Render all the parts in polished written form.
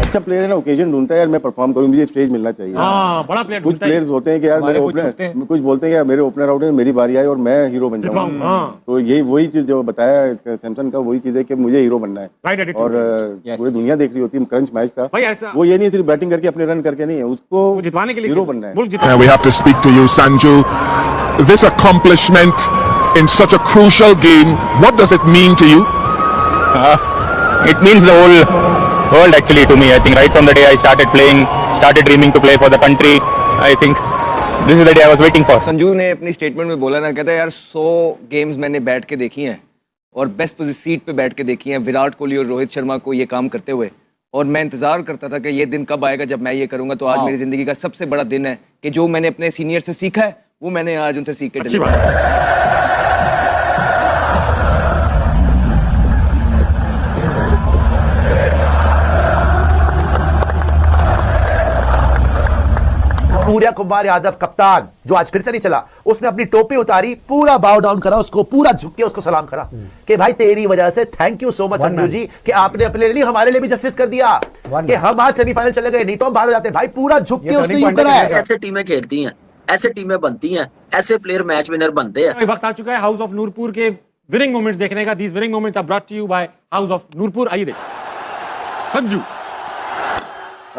अच्छा प्लेयर है ना, ओकेजन ढूंढता है यार, मैं परफॉर्म करूं, मुझे स्टेज मिलना चाहिए। बड़ा प्लेयर कुछ प्लेयर्स होते हैं कि यार मेरे ओपनर, कुछ बोलते हैं कि मेरे ओपनर आउट है, मेरी बारी आए और मैं हीरो बन जाऊं। तो यही वही चीज जो बताया सैमसन का, वही चीज है कि मुझे हीरो बनना है। और पूरी दुनिया देख रही होती है, क्रंच मैच था वो, ये नहीं सिर्फ बैटिंग करके अपने रन करके नहीं है, उसको जितवाने के लिए हीरो बनना है। We have to speak to you, Sanju. This accomplishment in such a crucial game, what does it mean to you? It means the whole world actually to me. I think right from the day I started playing, started dreaming to play for the country, I think this is the day I was waiting for. Sanju ने अपनी statement में बोला ना, कहता है यार 100 games मैंने बैठ के देखी हैं और बेस्ट सीट पे बैठ के देखी हैं विराट कोहली और रोहित शर्मा को ये काम करते हुए, और मैं इंतजार करता था कि ये दिन कब आएगा जब मैं ये करूंगा। तो आज मेरी जिंदगी का सबसे बड़ा दिन है कि जो मैंने अपने सीनियर से सीखा है वो मैंने आज उनसे सीख के सूर्य कुमार यादव कप्तान, जो आज फिर से नहीं चला, उसने अपनी टोपी उतारी, पूरा बाव डाउन करा, उसको पूरा झुक के उसको सलाम करा कि भाई तेरी वजह से thank you so much Sanju ji कि आपने अपने लिए हमारे लिए भी जस्टिस कर दिया कि हम आज सेमीफाइनल चले गए, नहीं तो हम बाहर हो जाते। भाई पूरा झुक के उसने यूं करा है। ऐसे टीमें खेलती हैं, ऐसे टीमें बनती हैं, ऐसे प्लेयर मैच विनर बनते हैं। वक्त आ चुका है हाउस ऑफ नूरपुर के विनिंग मोमेंट्स देखने का। These winning moments are brought to you by house of Nurpur. आइए देखिए संजू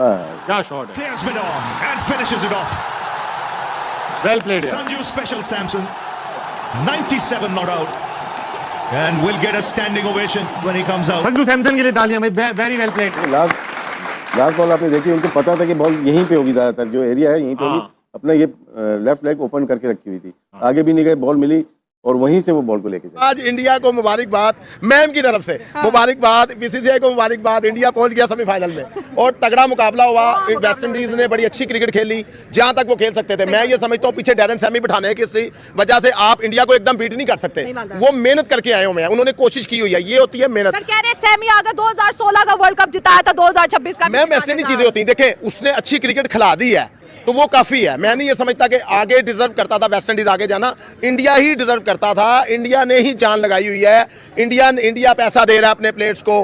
क्या शॉट है, clears mid on and finishes it off. Well played. Sanju Special Samson, 97 not out, and will get a standing ovation when he comes out. Sanju Samson के लिए तालियां भाई, very well played. Last ball आपने देखी, उनको पता था कि बॉल यहीं पे होगी, ज्यादातर जो एरिया है यहीं पे होगी, अपना ये लेफ्ट लेग ओपन करके रखी हुई थी, आगे भी नहीं गए, बॉल मिली और वहीं से वो बॉल को लेके आज इंडिया को मुबारकबाद मैम की तरफ से, मुबारकबाद बीसीसीआई को मुबारकबाद, इंडिया पहुंच गया सेमीफाइनल में और तगड़ा मुकाबला हुआ। वेस्ट इंडीज ने बड़ी अच्छी क्रिकेट खेली जहां तक वो खेल सकते थे। मैं ये समझता हूं पीछे डैरेन सैमी बिठाने की वजह से आप इंडिया को एकदम बीट नहीं कर सकते। वो मेहनत करके आए हुए हैं, उन्होंने कोशिश की हुई है, ये होती है मेहनत। कह रहे सैमी अगर 2016 का वर्ल्ड कप जिताया था 2026 का मैम ऐसे नहीं चीजें होती। देखें उसने अच्छी क्रिकेट खिला दी है तो वो काफी है। मैं नहीं ये समझता कि आगे डिजर्व करता था वेस्ट इंडीज आगे जाना, इंडिया ही डिजर्व करता था। इंडिया ने ही जान लगाई हुई है, इंडिया पैसा दे रहा है अपने प्लेयर्स को,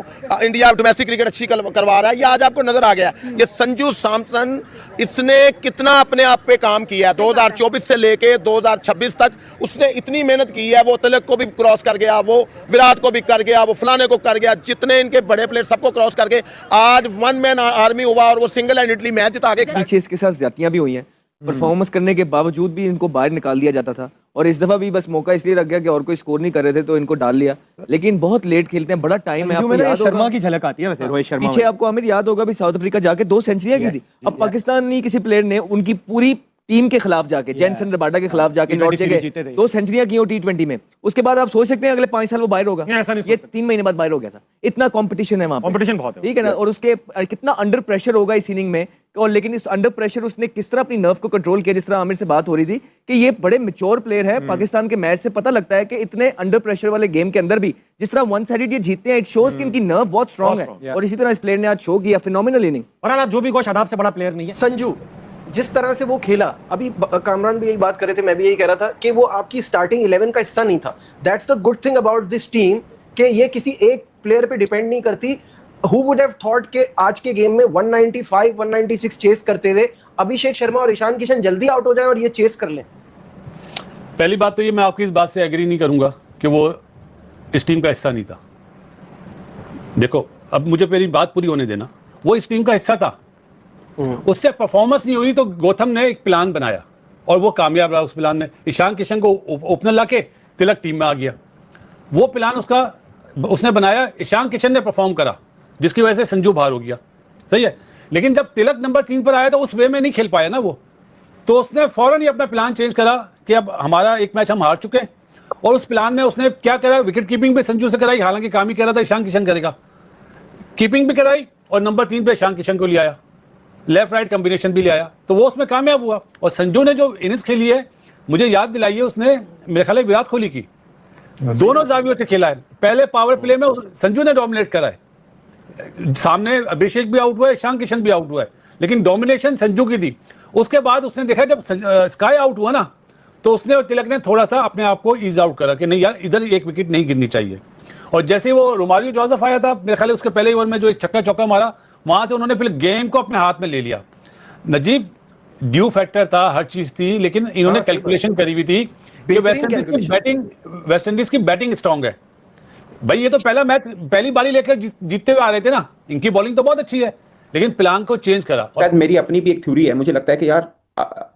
इंडिया डोमेस्टिक क्रिकेट अच्छी करवा रहा है। ये आज आपको नजर आ गया ये संजू सैमसन, इसने कितना अपने आप पे काम किया है। 2024 से लेके 2026 तक उसने इतनी मेहनत की है। वो तिलक को भी क्रॉस कर गया, वो विराट को भी कर गया, वो फलाने को कर गया, जितने इनके बड़े प्लेयर सबको क्रॉस करके आज वन मैन आर्मी हुआ और वो सिंगल हैंडेडली मैच जिता के। पीछे इसके साथ ज्यादतियां भी हुई हैं, परफॉर्मेंस करने के बावजूद भी इनको बाहर निकाल दिया जाता था, और इस दफा भी बस मौका इसलिए रख गया कि और कोई स्कोर नहीं कर रहे थे तो इनको डाल लिया। लेकिन बहुत लेट खेलते हैं, बड़ा टाइम है। आपको याद शर्मा की झलक आती है वैसे, रोहित शर्मा पीछे आपको आमिर याद होगा भी साउथ अफ्रीका जाके 2 सेंचुरियां की थी। अब पाकिस्तानी किसी प्लेयर ने उनकी पूरी टीम के खिलाफ जाके, जेनसन रबाडा के खिलाफ जाके लौट के 2 सेंचुरियां की हो T20 में। उसके बाद आप सोच सकते हैं अगले 5 साल वो बाहर होगा। ये 3 महीने बाद बाहर हो गया था। इतना कंपटीशन है वहां पे, कंपटीशन बहुत है, ठीक है ना। और उसके कितना अंडर प्रेशर होगा इस इनिंग में, और लेकिन इस अंडर प्रेशर उसने किस तरह अपनी नर्व को कंट्रोल किया। जिस तरह आमिर से बात हो रही थी कि ये बड़े मैच्योर प्लेयर है, पाकिस्तान के मैच से पता लगता है कि इतने अंडर प्रेशर वाले गेम के अंदर भी जिस तरह वन साइडेड ये जीतते हैं, इट शोज कि इनकी नर्व बहुत स्ट्रांग है। और इसी तरह इस प्लेयर ने आज शो किया, फिनोमिनल इनिंग। और जो भी कोई शादाब से बड़ा प्लेयर नहीं है संजू, जिस तरह से वो खेला, अभी कामरान भी यही बात कर रहे थे, मैं भी यही कह रहा था कि वो आपकी स्टार्टिंग 11 का हिस्सा नहीं था। That's the good thing about this team कि ये किसी एक प्लेयर पे डिपेंड नहीं करती। Who would have thought कि आज के गेम में 195, 196 चेस करते हुए अभिषेक शर्मा और ईशान किशन जल्दी आउट हो जाएं और ये चेस कर लें। पहली बात तो ये, मैं आपकी इस बात से एग्री नहीं करूंगा कि वो इस टीम का हिस्सा नहीं था। देखो अब मुझे मेरी बात पूरी होने देना, वो इस टीम का हिस्सा था। उससे परफॉर्मेंस नहीं हुई तो गौतम ने एक प्लान बनाया और वो कामयाब रहा। उस प्लान ने ईशान किशन को ओपनर लाके तिलक टीम में आ गया। वो प्लान उसने बनाया, ईशान किशन ने परफॉर्म करा, जिसकी वजह से संजू बाहर हो गया। सही है, लेकिन जब तिलक नंबर 3 पर आया तो उस वे में नहीं खेल पाया ना वो, तो उसने फौरन ही अपना प्लान चेंज करा कि अब हमारा एक मैच हम हार चुके हैं। और उस प्लान में उसने क्या करा, विकेट कीपिंग भी संजू से कराई, हालांकि काम ही कह रहा था ईशान किशन करेगा, कीपिंग भी कराई और नंबर 3 पे ईशान किशन को ले आया। लेफ्ट राइट कॉम्बिनेशन भी ले आया, तो वो उसमें कामयाब हुआ। और संजू ने जो इनिंग्स खेली है, मुझे याद दिलाई है उसने, मेरे ख्याल है विराट कोहली की, दोनों जावियों से खेला है। पहले पावर प्ले में संजू ने डोमिनेट करा है, सामने अभिषेक भी आउट हुआ है, ईशान किशन भी आउट हुआ है, लेकिन डोमिनेशन संजू की थी। उसके बाद उसने देखा जब स्काई आउट हुआ ना, तो उसने और तिलक ने थोड़ा सा अपने आप को ईज आउट करा कि नहीं यार, इधर एक विकेट नहीं गिरनी चाहिए। और जैसे वो रोमारियो जोसेफ आया था, मेरे ख्याल है उसके पहले ओवर में जो एक छक्का चौका मारा, वहां से उन्होंने फिर गेम को अपने हाथ में ले लिया। नजीब, ड्यू फैक्टर था, हर चीज थी, लेकिन इन्होंने कैलकुलेशन करी हुई थी कि वेस्ट इंडीज की बैटिंग स्ट्रांग है। भाई ये तो पहला मैच पहली बारी लेकर जीतते हुए आ रहे थे ना, इनकी बॉलिंग तो बहुत अच्छी है, लेकिन प्लान को चेंज करा। शायद मेरी अपनी भी एक थ्योरी है, मुझे लगता है कि यार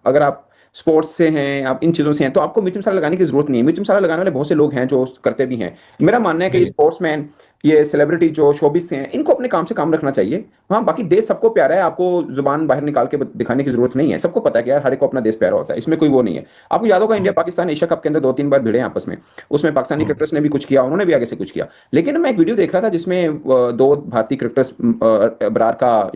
अगर आप स्पोर्ट्स से हैं, आप इन चीजों से हैं, तो आपको मिर्च मसाला लगाने की जरूरत नहीं है। मिर्च मसाला लगाने वाले बहुत से लोग हैं जो करते भी हैं। मेरा मानना है कि स्पोर्ट्समैन, ये सेलिब्रिटी जो शोबिस से हैं, इनको अपने काम से काम रखना चाहिए। हाँ, बाकी देश सबको प्यारा है, आपको जुबान बाहर निकाल के दिखाने की जरूरत नहीं है। सबको पता है कि यार हर एक को अपना देश प्यारा होता है, इसमें कोई वो नहीं है। आपको याद होगा इंडिया पाकिस्तान एशिया कप के अंदर 2-3 बार भिड़े आपस में, उसमें पाकिस्तानी क्रिकेटर्स ने भी कुछ किया, उन्होंने भी आगे से कुछ किया। लेकिन मैं एक वीडियो देख रहा था जिसमें 2 भारतीय क्रिकेटर्स बरार का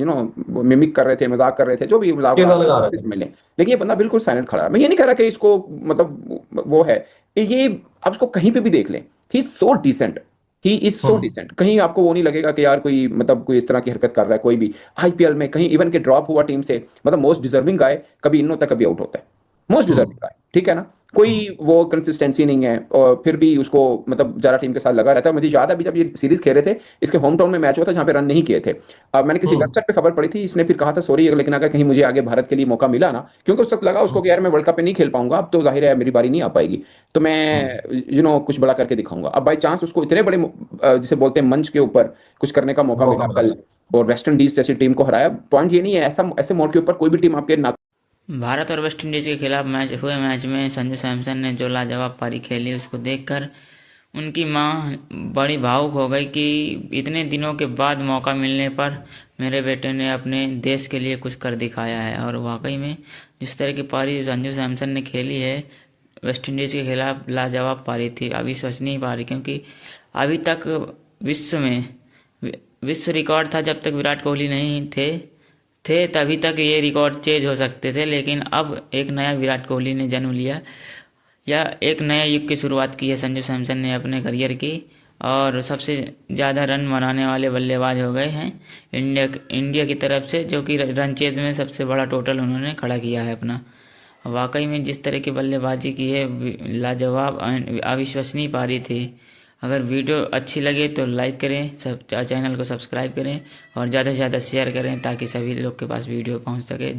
मिमिक कर रहे थे, मजाक कर रहे थे, जो भी मिले, लेकिन ये बंदा बिल्कुल साइलेंट खड़ा है। मैं ये नहीं कह रहा कि इसको मतलब वो है, ये आप उसको कहीं पे भी देख लें, he is so decent, he is so decent. कहीं आपको वो नहीं लगेगा कि यार कोई मतलब कोई इस तरह की हरकत कर रहा है। कोई भी आईपीएल में कहीं इवन के ड्रॉप हुआ टीम से, मतलब मोस्ट डिजर्विंग गाय कभी इन होता है, कभी आउट होता है, मोस्ट डिजर्विंग गाय, ठीक है ना, कोई वो कंसिस्टेंसी नहीं है, और फिर भी उसको मतलब ज्यादा टीम के साथ लगा रहता है। मुझे याद है अभी जब ये सीरीज खेल रहे थे, इसके होम टाउन में मैच हुआ था जहां पे रन नहीं किए थे। मैंने किसी वेबसाइट पे खबर पढ़ी थी, इसने फिर कहा था सॉरी, लेकिन अगर कहीं मुझे आगे भारत के लिए मौका मिला ना, क्योंकि उस वक्त लगा उसको कि यार मैं वर्ल्ड कप में नहीं खेल पाऊंगा, अब तो जाहिर है मेरी बारी नहीं आ पाएगी, तो मैं कुछ बड़ा करके दिखाऊंगा। अब बाई चांस उसको इतने बड़े जिसे बोलते हैं मंच के ऊपर कुछ करने का मौका मिला कल, और वेस्ट इंडीज जैसी टीम को हराया। पॉइंट ये नहीं है, ऐसे मोड़ के ऊपर कोई भी टीम आपके ना। भारत और वेस्ट इंडीज के खिलाफ मैच में संजू सैमसन ने जो लाजवाब पारी खेली, उसको देखकर उनकी मां बड़ी भावुक हो गई कि इतने दिनों के बाद मौका मिलने पर मेरे बेटे ने अपने देश के लिए कुछ कर दिखाया है। और वाकई में जिस तरह की पारी संजू सैमसन ने खेली है वेस्ट इंडीज़ के खिलाफ, लाजवाब पारी थी, अविश्वसनीय पारी, क्योंकि अभी तक विश्व रिकॉर्ड था जब तक विराट कोहली नहीं थे तभी तक ये रिकॉर्ड चेंज हो सकते थे, लेकिन अब एक नया विराट कोहली ने जन्म लिया, या एक नया युग की शुरुआत की है संजू सैमसन ने अपने करियर की, और सबसे ज़्यादा रन बनाने वाले बल्लेबाज हो गए हैं इंडिया की तरफ से, जो कि रन चेज में सबसे बड़ा टोटल उन्होंने खड़ा किया है अपना। वाकई में जिस तरह की बल्लेबाजी की है, लाजवाब अविश्वसनीय पारी थी। अगर वीडियो अच्छी लगे तो लाइक करें, चैनल को सब्सक्राइब करें और ज़्यादा से ज़्यादा शेयर करें ताकि सभी लोग के पास वीडियो पहुंच सके।